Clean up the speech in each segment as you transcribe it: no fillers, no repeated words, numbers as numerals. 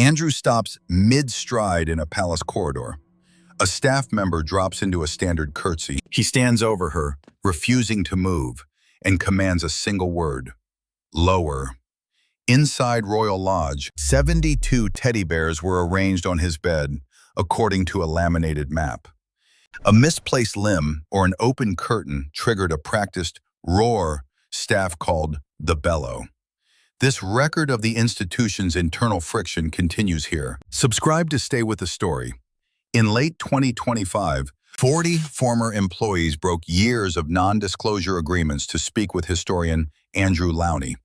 Andrew stops mid-stride in a palace corridor. A staff member drops into a standard curtsy. He stands over her, refusing to move, and commands a single word: lower. Inside Royal Lodge, 72 teddy bears were arranged on his bed, according to a laminated map. A misplaced limb or an open curtain triggered a practiced roar staff called the bellow. This record of the institution's internal friction continues here. Subscribe to stay with the story. In late 2025, 40 former employees broke years of non-disclosure agreements to speak with historian Andrew Lownie.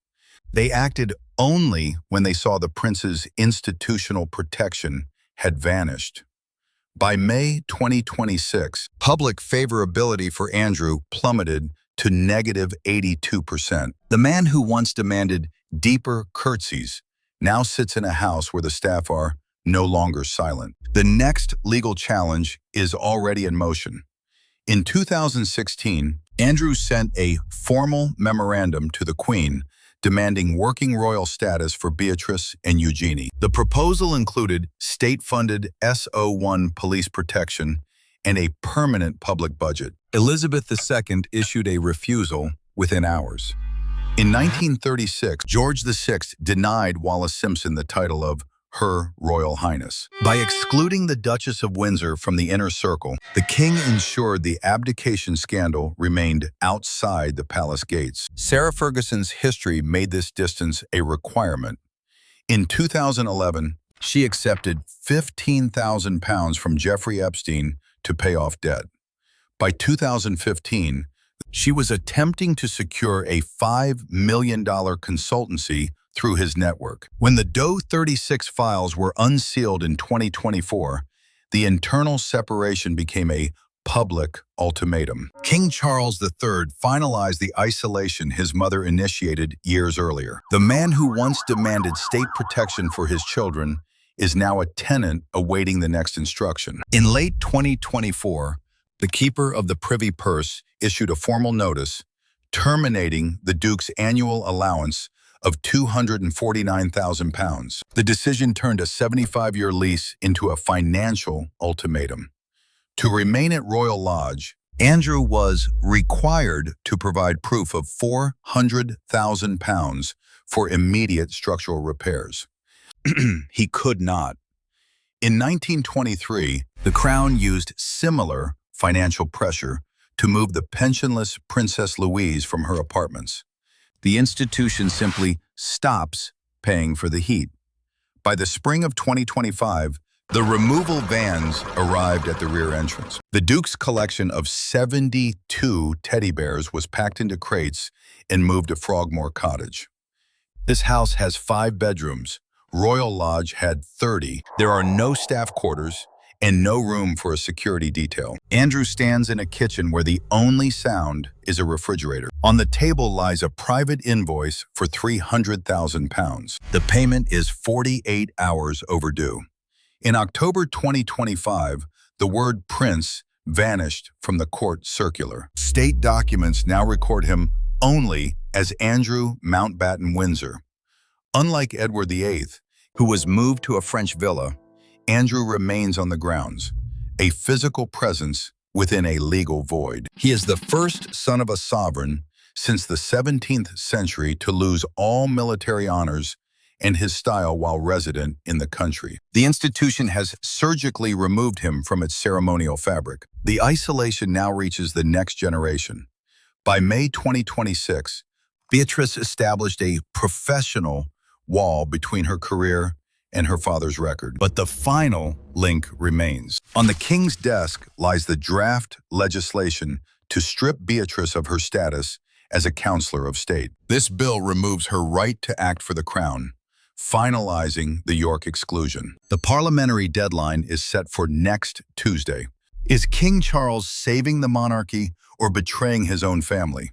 They acted only when they saw the prince's institutional protection had vanished. By May 2026, public favorability for Andrew plummeted to negative 82%. The man who once demanded deeper curtsies now sits in a house where the staff are no longer silent. The next legal challenge is already in motion. In 2016, Andrew sent a formal memorandum to the Queen demanding working royal status for Beatrice and Eugenie. The proposal included state-funded SO1 police protection and a permanent public budget. Elizabeth II issued a refusal within hours. In 1936, George VI denied Wallis Simpson the title of Her Royal Highness. By excluding the Duchess of Windsor from the inner circle, the king ensured the abdication scandal remained outside the palace gates. Sarah Ferguson's history made this distance a requirement. In 2011, she accepted £15,000 from Jeffrey Epstein to pay off debt. By 2015, she was attempting to secure a $5 million consultancy through his network. When the Doe 36 files were unsealed in 2024, the internal separation became a public ultimatum. King Charles III finalized the isolation his mother initiated years earlier. The man who once demanded state protection for his children is now a tenant awaiting the next instruction. In late 2024, the keeper of the Privy Purse issued a formal notice terminating the Duke's annual allowance of £249,000. The decision turned a 75-year lease into a financial ultimatum. To remain at Royal Lodge, Andrew was required to provide proof of £400,000 for immediate structural repairs. He could not. In 1923, the Crown used similar financial pressure to move the pensionless Princess Louise from her apartments. The institution simply stops paying for the heat. By the spring of 2025, the removal vans arrived at the rear entrance. The Duke's collection of 72 teddy bears was packed into crates and moved to Frogmore Cottage. This house has 5 bedrooms. Royal Lodge had 30. There are no staff quarters and no room for a security detail. Andrew stands in a kitchen where the only sound is a refrigerator. On the table lies a private invoice for £300,000. The payment is 48 hours overdue. In October 2025, the word prince vanished from the court circular. State documents now record him only as Andrew Mountbatten-Windsor. Unlike Edward VIII, who was moved to a French villa, Andrew remains on the grounds, a physical presence within a legal void. He is the first son of a sovereign since the 17th century to lose all military honors and his style while resident in the country. The institution has surgically removed him from its ceremonial fabric. The isolation now reaches the next generation. By May 2026, Beatrice established a professional wall between her career and her father's record. But the final link remains. On the king's desk lies the draft legislation to strip Beatrice of her status as a counselor of state. This bill removes her right to act for the crown, finalizing the York exclusion. The parliamentary deadline is set for next Tuesday. Is King Charles saving the monarchy or betraying his own family?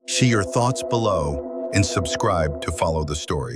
Share your thoughts below and subscribe to follow the story.